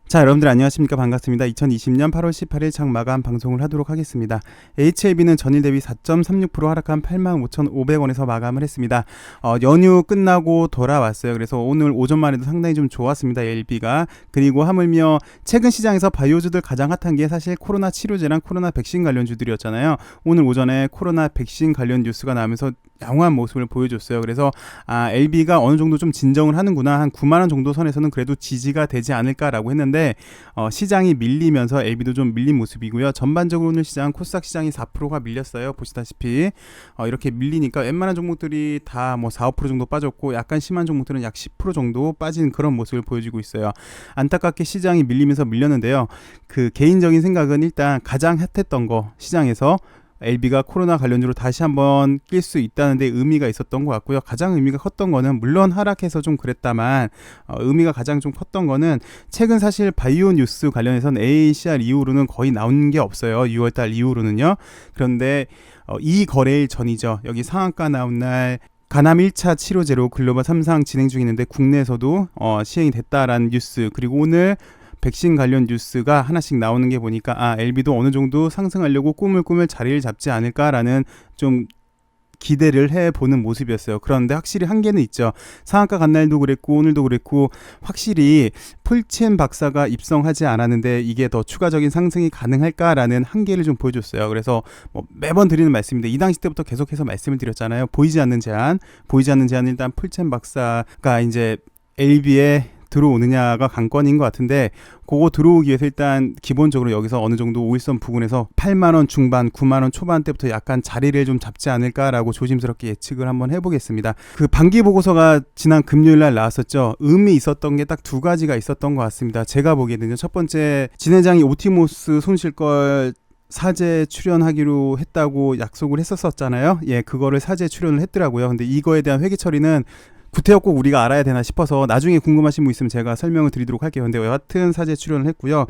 자, 여러분들 안녕하십니까? 반갑습니다. 2020년 8월 18일 장 마감 방송을 하도록 하겠습니다. HLB는 전일 대비 4.36% 하락한 85,500원에서 마감을 했습니다. 연휴 끝나고 돌아왔어요. 그래서 오늘 오전만 해도 상당히 좀 좋았습니다. LB가. 그리고 하물며 최근 시장에서 바이오주들 가장 핫한 게 사실 코로나 치료제랑 코로나 백신 관련주들이었잖아요. 오늘 오전에 코로나 백신 관련 뉴스가 나오면서 양호한 모습을 보여줬어요. 그래서 LB가 어느 정도 좀 진정을 하는구나, 한 9만원 정도 선에서는 그래도 지지가 되지 않을까라고 했는데 시장이 밀리면서 LB도 좀 밀린 모습이고요. 전반적으로 오늘 시장 코스닥 시장이 4%가 밀렸어요. 보시다시피 이렇게 밀리니까 웬만한 종목들이 다 뭐 4, 5% 정도 빠졌고, 약간 심한 종목들은 약 10% 정도 빠진 그런 모습을 보여주고 있어요. 안타깝게 시장이 밀리면서 밀렸는데요. 그 개인적인 생각은 일단 가장 핫했던 거, 시장에서 LB가 코로나 관련주로 다시 한번 낄 수 있다는 데 의미가 있었던 것 같고요. 가장 의미가 컸던 거는, 물론 하락해서 좀 그랬다만 의미가 가장 좀 컸던 거는, 최근 사실 바이오 뉴스 관련해서는 AACR 이후로는 거의 나온 게 없어요. 6월달 이후로는요. 그런데 이 거래일 전이죠. 여기 상한가 나온 날 간암 1차 치료제로 글로벌 3상 진행 중이는데 국내에서도 시행이 됐다라는 뉴스, 그리고 오늘 백신 관련 뉴스가 하나씩 나오는 게 보니까 LB도 어느 정도 상승하려고 꾸물꾸물 자리를 잡지 않을까라는 좀 기대를 해보는 모습이었어요. 그런데 확실히 한계는 있죠. 상한가 간 날도 그랬고 오늘도 그랬고, 확실히 폴첸 박사가 입성하지 않았는데 이게 더 추가적인 상승이 가능할까라는 한계를 좀 보여줬어요. 그래서 매번 드리는 말씀인데, 이 당시 때부터 계속해서 말씀을 드렸잖아요. 보이지 않는 제한 일단 폴첸 박사가 이제 LB에 들어오느냐가 관건인 것 같은데, 그거 들어오기 위해서 일단 기본적으로 여기서 어느 정도 5일선 부근에서 8만원 중반 9만원 초반 때부터 약간 자리를 좀 잡지 않을까라고 조심스럽게 예측을 한번 해보겠습니다. 그 반기 보고서가 지난 금요일날 나왔었죠. 의미 있었던 게 딱 두 가지가 있었던 것 같습니다. 제가 보기에는요. 첫 번째, 진회장이 오티모스 손실걸 사제 출연하기로 했다고 약속을 했었잖아요. 예, 그거를 사제 출연을 했더라고요. 근데 이거에 대한 회계 처리는 구태여 꼭 우리가 알아야 되나 싶어서 나중에 궁금하신 분 있으면 제가 설명을 드리도록 할게요. 근데 여하튼 사제 출연을 했고요.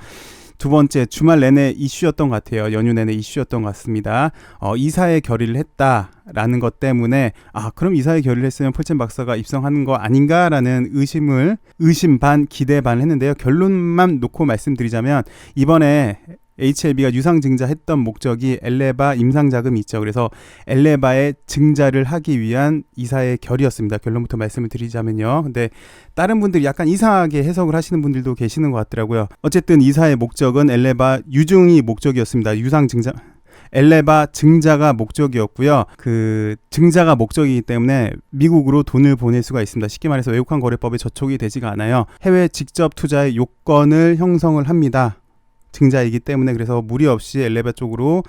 두 번째, 주말 내내 이슈였던 것 같아요. 연휴 내내 이슈였던 것 같습니다. 이사회 결의를 했다라는 것 때문에 그럼 이사회 결의를 했으면 폴첸 박사가 입성하는 거 아닌가라는 의심 반 기대 반 했는데요. 결론만 놓고 말씀드리자면, 이번에 HLB가 유상증자 했던 목적이 엘레바 임상자금이 있죠. 그래서 엘레바의 증자를 하기 위한 이사의 결의였습니다. 결론부터 말씀을 드리자면요. 근데 다른 분들이 약간 이상하게 해석을 하시는 분들도 계시는 것 같더라고요. 어쨌든 이사의 목적은 엘레바 유증이 목적이었습니다. 유상증자 엘레바 증자가 목적이었고요. 그 증자가 목적이기 때문에 미국으로 돈을 보낼 수가 있습니다. 쉽게 말해서 외국환 거래법에 저촉이 되지가 않아요. 해외 직접 투자의 요건을 형성을 합니다. 증자이기 때문에. 그래서 무리 없이 엘레바 쪽으로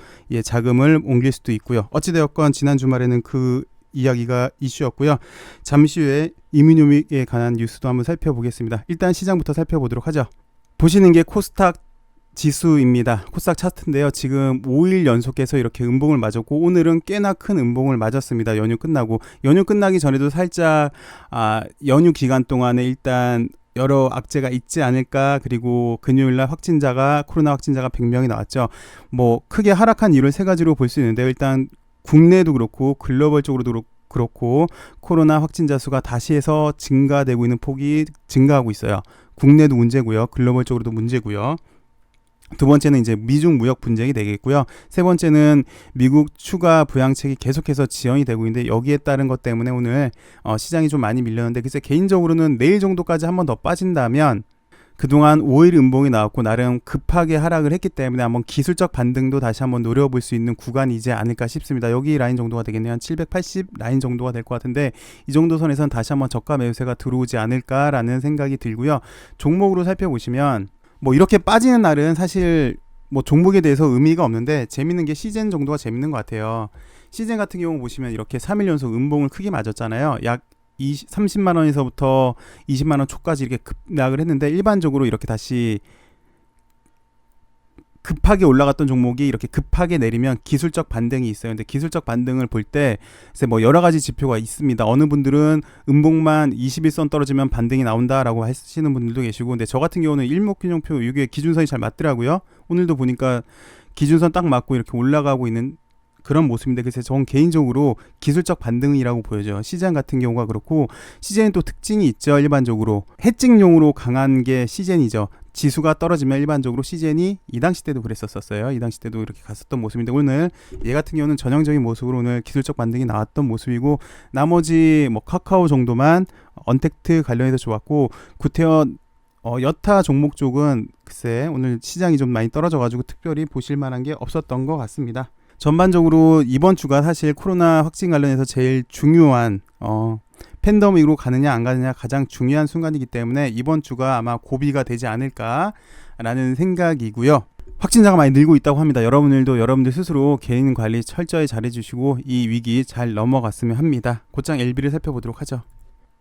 자금을 옮길 수도 있고요. 어찌되었건 지난 주말에는 그 이야기가 이슈였고요. 잠시 후에 이민요믹에 관한 뉴스도 한번 살펴보겠습니다. 일단 시장부터 살펴보도록 하죠. 보시는 게 코스닥 지수입니다. 코스닥 차트인데요. 지금 5일 연속해서 이렇게 음봉을 맞았고, 오늘은 꽤나 큰 음봉을 맞았습니다. 연휴 끝나기 전에도 살짝 연휴 기간 동안에 일단 여러 악재가 있지 않을까. 그리고 금요일날 코로나 확진자가 100명이 나왔죠. 크게 하락한 이유를 세 가지로 볼 수 있는데, 일단 국내도 그렇고 글로벌적으로도 그렇고 코로나 확진자 수가 다시 해서 증가되고 있는 폭이 증가하고 있어요. 국내도 문제고요. 글로벌적으로도 문제고요. 두 번째는 이제 미중 무역 분쟁이 되겠고요. 세 번째는 미국 추가 부양책이 계속해서 지연이 되고 있는데, 여기에 따른 것 때문에 오늘 시장이 좀 많이 밀렸는데, 글쎄 개인적으로는 내일 정도까지 한 번 더 빠진다면, 그동안 5일 음봉이 나왔고 나름 급하게 하락을 했기 때문에 한번 기술적 반등도 다시 한번 노려볼 수 있는 구간이지 않을까 싶습니다. 여기 라인 정도가 되겠네요. 한 780 라인 정도가 될 것 같은데, 이 정도 선에서는 다시 한번 저가 매수세가 들어오지 않을까라는 생각이 들고요. 종목으로 살펴보시면 이렇게 빠지는 날은 사실 종목에 대해서 의미가 없는데, 재밌는 게 시젠 정도가 재밌는 것 같아요. 시젠 같은 경우 보시면 이렇게 3일 연속 음봉을 크게 맞았잖아요. 약 30만원에서부터 20만원 초까지 이렇게 급락을 했는데, 일반적으로 이렇게 다시 급하게 올라갔던 종목이 이렇게 급하게 내리면 기술적 반등이 있어요. 근데 기술적 반등을 볼 때 여러 가지 지표가 있습니다. 어느 분들은 음봉만 21선 떨어지면 반등이 나온다라고 하시는 분들도 계시고, 근데 저 같은 경우는 일목균형표 이게 기준선이 잘 맞더라고요. 오늘도 보니까 기준선 딱 맞고 이렇게 올라가고 있는 그런 모습인데, 그래서 전 개인적으로 기술적 반등이라고 보여져요. 시장 같은 경우가 그렇고, 시젠은 또 특징이 있죠. 일반적으로 해증용으로 강한 게 시젠이죠. 지수가 떨어지면 일반적으로 시젠이 이 당시 때도 그랬었어요. 이 당시 때도 이렇게 갔었던 모습인데 오늘 얘 같은 경우는 전형적인 모습으로 오늘 기술적 반등이 나왔던 모습이고 나머지 뭐 카카오 정도만 언택트 관련해서 좋았고 구태현 여타 종목 쪽은 글쎄 오늘 시장이 좀 많이 떨어져가지고 특별히 보실 만한 게 없었던 것 같습니다. 전반적으로 이번 주가 사실 코로나 확진 관련해서 제일 중요한 팬데믹으로 가느냐 안 가느냐 가장 중요한 순간이기 때문에 이번 주가 아마 고비가 되지 않을까라는 생각이고요. 확진자가 많이 늘고 있다고 합니다. 여러분들 스스로 개인 관리 철저히 잘해주시고 이 위기 잘 넘어갔으면 합니다. 곧장 LB를 살펴보도록 하죠.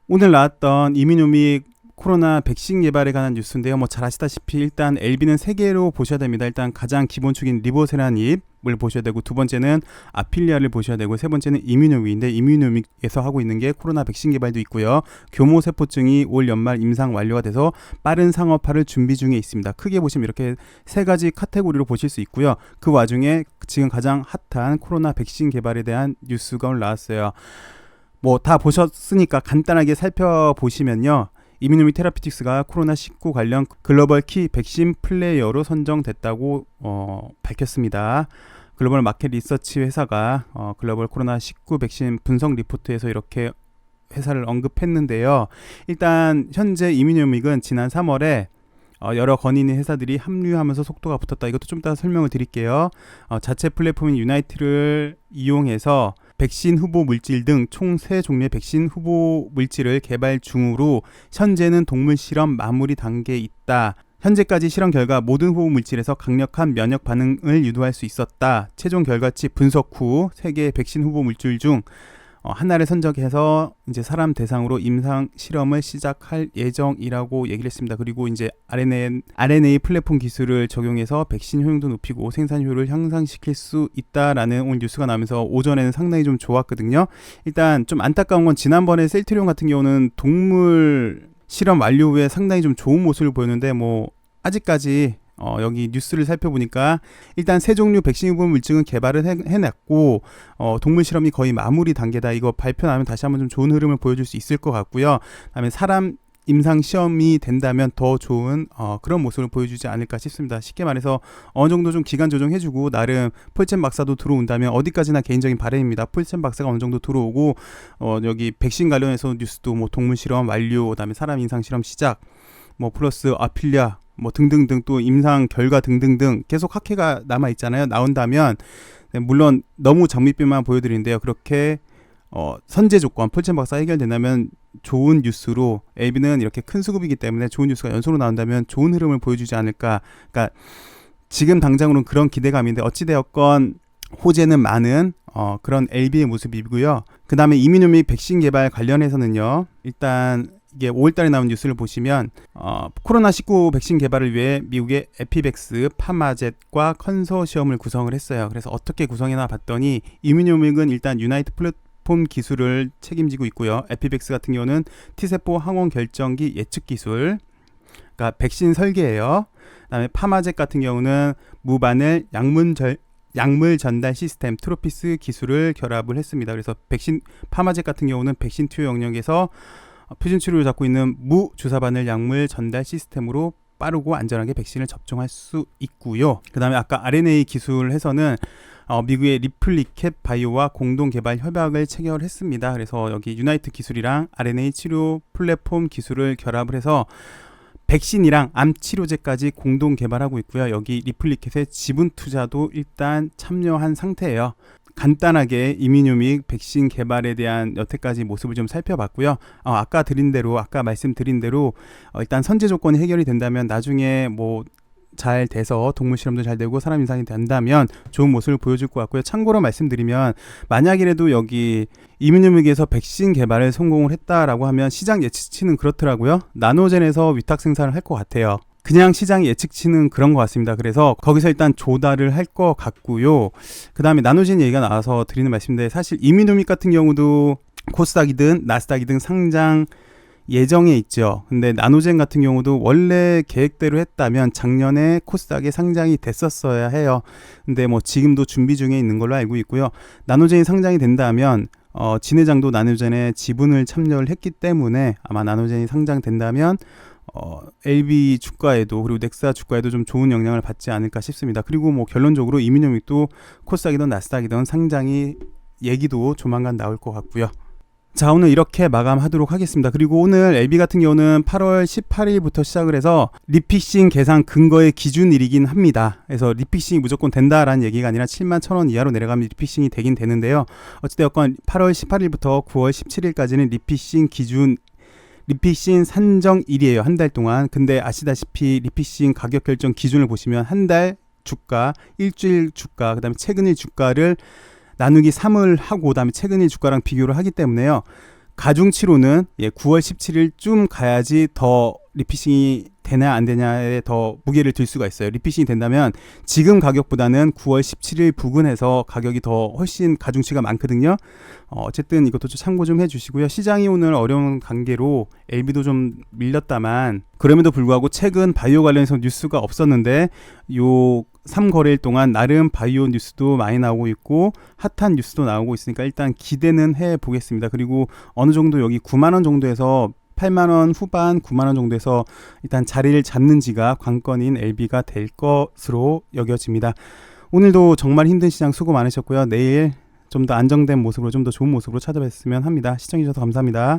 오늘 나왔던 이민우믹 코로나 백신 개발에 관한 뉴스인데요. 뭐 잘 아시다시피 일단 LB는 3개로 보셔야 됩니다. 일단 가장 기본축인 리보세라닙을 보셔야 되고 두 번째는 아필리아를 보셔야 되고 세 번째는 이뮤노믹인데 이뮤노믹에서 하고 있는 게 코로나 백신 개발도 있고요. 교모세포증이 올 연말 임상 완료가 돼서 빠른 상업화를 준비 중에 있습니다. 크게 보시면 이렇게 3가지 카테고리로 보실 수 있고요. 그 와중에 지금 가장 핫한 코로나 백신 개발에 대한 뉴스가 오늘 나왔어요. 뭐 다 보셨으니까 간단하게 살펴보시면요. 이뮤노믹 테라피틱스가 코로나19 관련 글로벌 키 백신 플레이어로 선정됐다고 밝혔습니다. 글로벌 마켓 리서치 회사가 글로벌 코로나19 백신 분석 리포트에서 이렇게 회사를 언급했는데요. 일단 현재 이뮤노믹은 지난 3월에 여러 권위있는 회사들이 합류하면서 속도가 붙었다. 이것도 좀 이따 설명을 드릴게요. 자체 플랫폼인 유나이트를 이용해서 백신 후보 물질 등 총 3종류의 백신 후보 물질을 개발 중으로 현재는 동물 실험 마무리 단계에 있다. 현재까지 실험 결과 모든 후보 물질에서 강력한 면역 반응을 유도할 수 있었다. 최종 결과치 분석 후 3개의 백신 후보 물질 중 하나를 선정해서 이제 사람 대상으로 임상 실험을 시작할 예정이라고 얘기를 했습니다. 그리고 이제 RNA 플랫폼 기술을 적용해서 백신 효용도 높이고 생산 효율을 향상시킬 수 있다라는 오늘 뉴스가 나오면서 오전에는 상당히 좀 좋았거든요. 일단 좀 안타까운 건 지난번에 셀트리온 같은 경우는 동물 실험 완료 후에 상당히 좀 좋은 모습을 보였는데 뭐 아직까지 여기 뉴스를 살펴보니까 일단 3종류 백신 후보 물질은 개발을 해냈고 동물 실험이 거의 마무리 단계다. 이거 발표 나면 다시 한번 좀 좋은 흐름을 보여줄 수 있을 것 같고요. 그다음에 사람 임상 시험이 된다면 더 좋은 그런 모습을 보여주지 않을까 싶습니다. 쉽게 말해서 어느 정도 좀 기간 조정해주고 나름 폴첸 박사도 들어온다면 어디까지나 개인적인 바람입니다. 폴첸 박사가 어느 정도 들어오고 여기 백신 관련해서 뉴스도 뭐 동물 실험 완료, 그다음에 사람 임상 실험 시작, 뭐 플러스 아필리아 뭐 등등등 또 임상 결과 등등등 계속 학회가 남아 있잖아요. 나온다면 물론 너무 장밋빛만 보여드리는데요. 그렇게 선제 조건 폴첸 박사 해결된다면 좋은 뉴스로 LB는 이렇게 큰 수급이기 때문에 좋은 뉴스가 연속으로 나온다면 좋은 흐름을 보여주지 않을까. 그러니까 지금 당장으로는 그런 기대감인데 어찌되었건 호재는 많은 그런 LB의 모습이고요. 그 다음에 이뮤노믹 백신 개발 관련해서는요. 일단 이게 5월달에 나온 뉴스를 보시면 코로나19 백신 개발을 위해 미국의 에피백스, 파마젯과 컨소시엄을 구성을 했어요. 그래서 어떻게 구성해나 봤더니 이뮤노믹은 일단 유나이트 플랫폼 기술을 책임지고 있고요. 에피백스 같은 경우는 T세포 항원 결정기 예측 기술, 그러니까 백신 설계예요. 그다음에 파마젯 같은 경우는 무바늘 약물 전달 시스템 트로피스 기술을 결합을 했습니다. 그래서 파마젯 같은 경우는 백신 투여 영역에서 표준 치료를 잡고 있는 무주사바늘 약물 전달 시스템으로 빠르고 안전하게 백신을 접종할 수 있고요. 그 다음에 아까 RNA 기술 해서는 미국의 리플리캣 바이오와 공동 개발 협약을 체결했습니다. 그래서 여기 유나이트 기술이랑 RNA 치료 플랫폼 기술을 결합을 해서 백신이랑 암 치료제까지 공동 개발하고 있고요. 여기 리플리켓의 지분 투자도 일단 참여한 상태예요. 간단하게 이뮤노믹 백신 개발에 대한 여태까지 모습을 좀 살펴봤고요. 아까 말씀드린 대로 일단 선제 조건이 해결이 된다면 나중에 뭐 잘 돼서 동물 실험도 잘 되고 사람 임상이 된다면 좋은 모습을 보여줄 것 같고요. 참고로 말씀드리면 만약이라도 여기 이뮤노믹에서 백신 개발에 성공을 했다라고 하면 시장 예측치는 그렇더라고요. 나노젠에서 위탁 생산을 할 것 같아요. 그냥 시장 예측치는 그런 것 같습니다. 그래서 거기서 일단 조달을 할 것 같고요. 그 다음에 나노젠 얘기가 나와서 드리는 말씀인데 사실 이뮤노믹 같은 경우도 코스닥이든 나스닥이든 상장 예정에 있죠. 근데 나노젠 같은 경우도 원래 계획대로 했다면 작년에 코스닥에 상장이 됐었어야 해요. 근데 뭐 지금도 준비 중에 있는 걸로 알고 있고요. 나노젠이 상장이 된다면 진회장도 나노젠에 지분을 참여를 했기 때문에 아마 나노젠이 상장된다면 LB 주가에도 그리고 넥사 주가에도 좀 좋은 영향을 받지 않을까 싶습니다. 그리고 뭐 결론적으로 이민영익도 코스닥이든 나스닥이든 상장이 얘기도 조만간 나올 것 같고요. 자, 오늘 이렇게 마감하도록 하겠습니다. 그리고 오늘 LB 같은 경우는 8월 18일부터 시작을 해서 리픽싱 계산 근거의 기준일이긴 합니다. 그래서 리픽싱이 무조건 된다라는 얘기가 아니라 71,000원 이하로 내려가면 리픽싱이 되긴 되는데요. 어찌되었건 8월 18일부터 9월 17일까지는 리픽싱 산정일이에요. 한 달 동안. 근데 아시다시피 리픽싱 가격 결정 기준을 보시면 한 달 주가, 일주일 주가, 그 다음에 최근일 주가를 나누기 3을 하고 그다음에 최근일 주가랑 비교를 하기 때문에요. 가중치로는 9월 17일쯤 가야지 더 리피싱이 되냐 안 되냐에 더 무게를 둘 수가 있어요. 리피싱이 된다면 지금 가격보다는 9월 17일 부근에서 가격이 더 훨씬 가중치가 많거든요. 어쨌든 이것도 좀 참고 좀 해주시고요. 시장이 오늘 어려운 관계로 LB도 좀 밀렸다만 그럼에도 불구하고 최근 바이오 관련해서 뉴스가 없었는데 요 3거래일 동안 나름 바이오 뉴스도 많이 나오고 있고 핫한 뉴스도 나오고 있으니까 일단 기대는 해보겠습니다. 그리고 어느 정도 여기 9만원 정도에서 8만원 후반 9만원 정도에서 일단 자리를 잡는지가 관건인 LB가 될 것으로 여겨집니다. 오늘도 정말 힘든 시장 수고 많으셨고요. 내일 좀 더 안정된 모습으로 좀 더 좋은 모습으로 찾아뵙으면 합니다. 시청해주셔서 감사합니다.